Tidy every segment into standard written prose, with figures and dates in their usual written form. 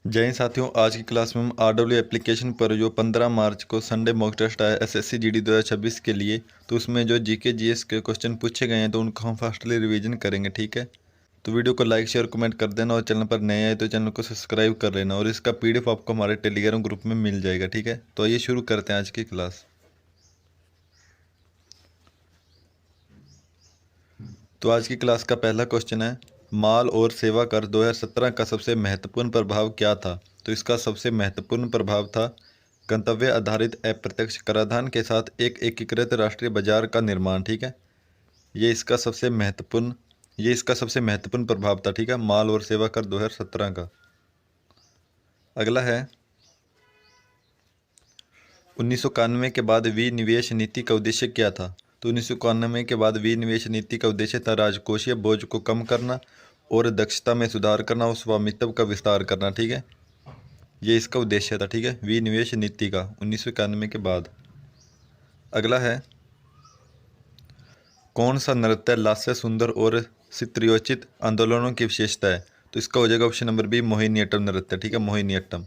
जय हिंद साथियों, आज की क्लास में हम RW एप्लीकेशन पर जो 15 मार्च को संडे मॉक टेस्ट आया SSC GD 2026 के लिए, तो उसमें जो GK GS के क्वेश्चन पूछे गए हैं तो उनको हम फास्टली रिवीजन करेंगे। ठीक है, तो वीडियो को लाइक शेयर कमेंट कर देना और चैनल पर नए आए तो चैनल को सब्सक्राइब कर लेना और इसका PDF आपको हमारे टेलीग्राम ग्रुप में मिल जाएगा। ठीक है, तो आइए शुरू करते हैं आज की क्लास। तो आज की क्लास का पहला क्वेश्चन है, माल और सेवा कर 2017 का सबसे महत्वपूर्ण प्रभाव क्या था। तो इसका सबसे महत्वपूर्ण प्रभाव था गंतव्य आधारित अप्रत्यक्ष कराधान के साथ एक एकीकृत राष्ट्रीय बाजार का निर्माण। ठीक है, ये इसका सबसे महत्वपूर्ण प्रभाव था। ठीक है, माल और सेवा कर 2017 का। अगला है, 1991 के बाद विनिवेश नीति का उद्देश्य क्या था। तो 1991 के बाद विनिवेश नीति का उद्देश्य था राजकोषीय बोझ को कम करना और दक्षता में सुधार करना और स्वामित्व का विस्तार करना। ठीक है, ये इसका उद्देश्य था। ठीक है, विनिवेश नीति का 1991 के बाद। अगला है, कौन सा नृत्य लास्य सुंदर और चित्रयोचित आंदोलनों की विशेषता है। तो इसका हो जाएगा ऑप्शन नंबर बी, मोहिनीअट्टम नृत्य। ठीक है, मोहिनीअट्टम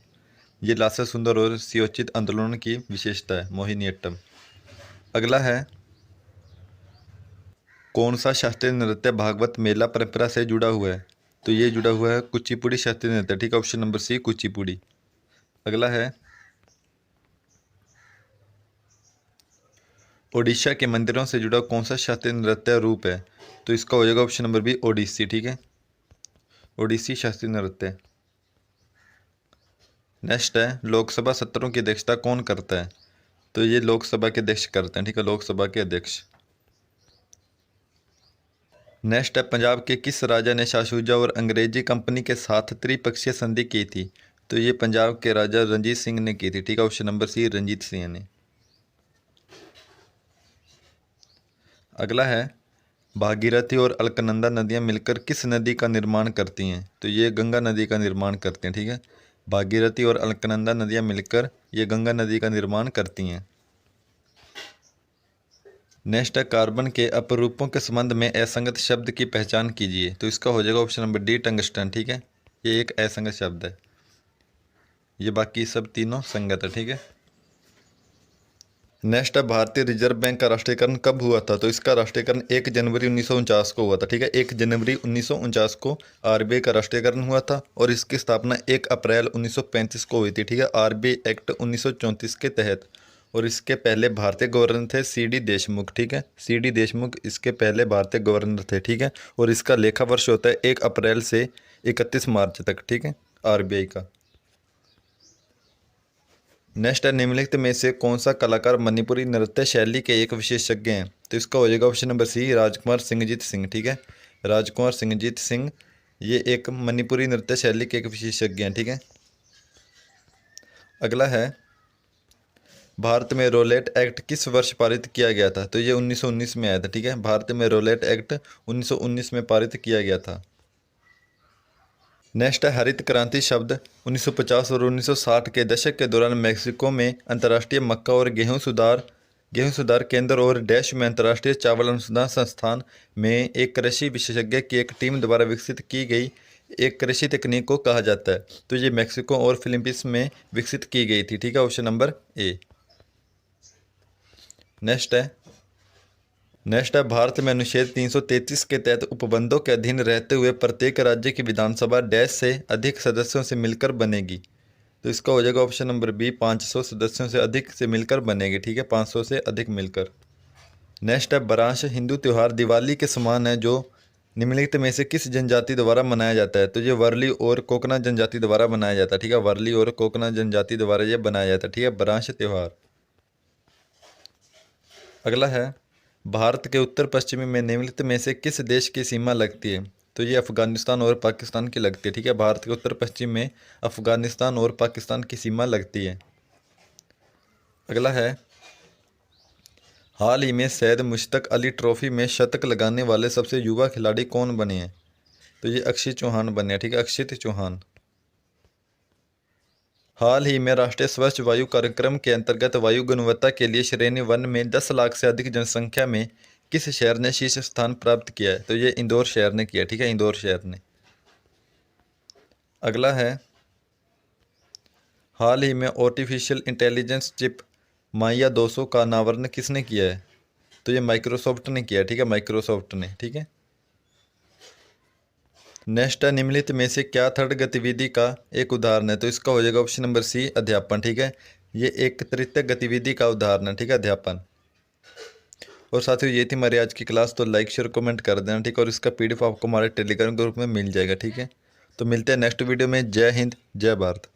ये लास्य सुंदर और चित्रयोचित आंदोलनों की विशेषता है, मोहिनीअट्टम। अगला है, कौन सा शास्त्रीय नृत्य भागवत मेला परंपरा से जुड़ा हुआ है। तो ये जुड़ा हुआ है कुचिपुड़ी शास्त्रीय नृत्य। ठीक है, ऑप्शन नंबर सी, कुचिपुड़ी। अगला है, ओडिशा के मंदिरों से जुड़ा कौन सा शास्त्रीय नृत्य रूप है। तो इसका हो जाएगा ऑप्शन नंबर बी, ओडिसी। ठीक है, ओडिसी शास्त्रीय नृत्य। नेक्स्ट है, लोकसभा सत्रों की अध्यक्षता कौन करता है। तो ये लोकसभा के अध्यक्ष करते हैं। ठीक है, लोकसभा के अध्यक्ष। नेक्स्ट है, पंजाब के किस राजा ने शाहशुजा और अंग्रेजी कंपनी के साथ त्रिपक्षीय संधि की थी। तो ये पंजाब के राजा रंजीत सिंह ने की थी। ठीक है, option number C, Ranjit Singh ने। अगला है, भागीरथी और अलकनंदा नदियां मिलकर किस नदी का निर्माण करती हैं। तो ये गंगा नदी का निर्माण करती हैं। ठीक है, भागीरथी और अलकनंदा नदियां मिलकर ये गंगा नदी का निर्माण करती हैं। नेक्स्ट है, कार्बन के अपरूपों के संबंध में असंगत शब्द की पहचान कीजिए। तो इसका हो जाएगा ऑप्शन नंबर डी, टंगस्टन। ठीक है, ये एक असंगत शब्द है, ये बाकी सब तीनों संगत है। ठीक है। नेक्स्ट है, भारतीय रिजर्व बैंक का राष्ट्रीयकरण कब हुआ था। तो इसका राष्ट्रीयकरण 1 जनवरी 1949 को हुआ था। ठीक है, 1 जनवरी 1949 को RBI का राष्ट्रीयकरण हुआ था और इसकी स्थापना 1 अप्रैल 1935 को हुई थी। ठीक है, RBI एक्ट 1934 के तहत। और इसके पहले भारतीय गवर्नर थे CD देशमुख। ठीक है, CD देशमुख इसके पहले भारतीय गवर्नर थे। ठीक है, और इसका लेखा वर्ष होता है 1 अप्रैल से 31 मार्च तक। ठीक है, RBI का। नेक्स्ट है, निम्नलिखित में से कौन सा कलाकार मणिपुरी नृत्य शैली के एक विशेषज्ञ हैं। तो इसका हो जाएगा ऑप्शन नंबर सी, राजकुमार सिंहजीत सिंह। ठीक है, राजकुमार सिंहजीत सिंह ये एक मणिपुरी नृत्य शैली के एक विशेषज्ञ हैं। ठीक है। अगला है, भारत में रोलेट एक्ट किस वर्ष पारित किया गया था। तो ये 1919 में आया था। ठीक है, भारत में रोलेट एक्ट 1919 में पारित किया गया था। नेक्स्ट है, हरित क्रांति शब्द 1950 और 1960 के दशक के दौरान मेक्सिको में अंतर्राष्ट्रीय मक्का और गेहूं सुधार केंद्र और डैश में अंतर्राष्ट्रीय चावल अनुसंधान संस्थान में एक कृषि विशेषज्ञ की एक टीम द्वारा विकसित की गई एक कृषि तकनीक को कहा जाता है। तो ये मेक्सिको और फिलीपींस में विकसित की गई थी। ठीक है, ऑप्शन नंबर ए। नेक्स्ट है, भारत में अनुच्छेद 333 के तहत उपबंधों के अधीन रहते हुए प्रत्येक राज्य की विधानसभा डैश से अधिक सदस्यों से मिलकर बनेगी। तो इसका हो जाएगा ऑप्शन नंबर बी, 500 सदस्यों से अधिक से मिलकर बनेगी। ठीक है, 500 से अधिक मिलकर। नेक्स्ट है, बरांश हिंदू त्यौहार दिवाली के समान है जो निम्नलिखित में से किस जनजाति द्वारा मनाया जाता है। तो ये वर्ली और कोकना जनजाति द्वारा मनाया जाता है। ठीक है, वर्ली और कोकना जनजाति द्वारा ये बनाया जाता है। ठीक है, बरांश त्यौहार। अगला है, भारत के उत्तर पश्चिमी में निम्नलिखित में से किस देश की सीमा लगती है। तो ये अफगानिस्तान और पाकिस्तान की लगती है। ठीक है, भारत के उत्तर पश्चिम में अफगानिस्तान और पाकिस्तान की सीमा लगती है। अगला है, हाल ही में सैयद मुश्ताक अली ट्रॉफी में शतक लगाने वाले सबसे युवा खिलाड़ी कौन बने हैं। तो ये अक्षित चौहान बने हैं। ठीक है, अक्षित चौहान। हाल ही में राष्ट्रीय स्वच्छ वायु कार्यक्रम के अंतर्गत वायु गुणवत्ता के लिए श्रेणी 1 में 10 लाख से अधिक जनसंख्या में किस शहर ने शीर्ष स्थान प्राप्त किया है। तो ये इंदौर शहर ने किया। ठीक है, इंदौर शहर ने। अगला है, हाल ही में आर्टिफिशियल इंटेलिजेंस चिप माया 200 का अनावरण किसने किया है? तो ये माइक्रोसॉफ्ट ने किया है, ठीक है, माइक्रोसॉफ्ट ने, ठीक है। नेक्स्ट है, निम्नलिखित में से क्या थर्ड गतिविधि का एक उदाहरण है? तो इसका हो जाएगा ऑप्शन नंबर सी, अध्यापन, ठीक है। ये एक तृतीयक गतिविधि का उदाहरण है, ठीक है, अध्यापन। और साथियों ये थी हमारी आज की क्लास, तो लाइक शेयर कमेंट कर देना, ठीक है। और इसका पीडीएफ आपको हमारे टेलीग्राम ग्रुप में मिल जाएगा, ठीक है। तो मिलते हैं नेक्स्ट वीडियो में। जय हिंद, जय भारत।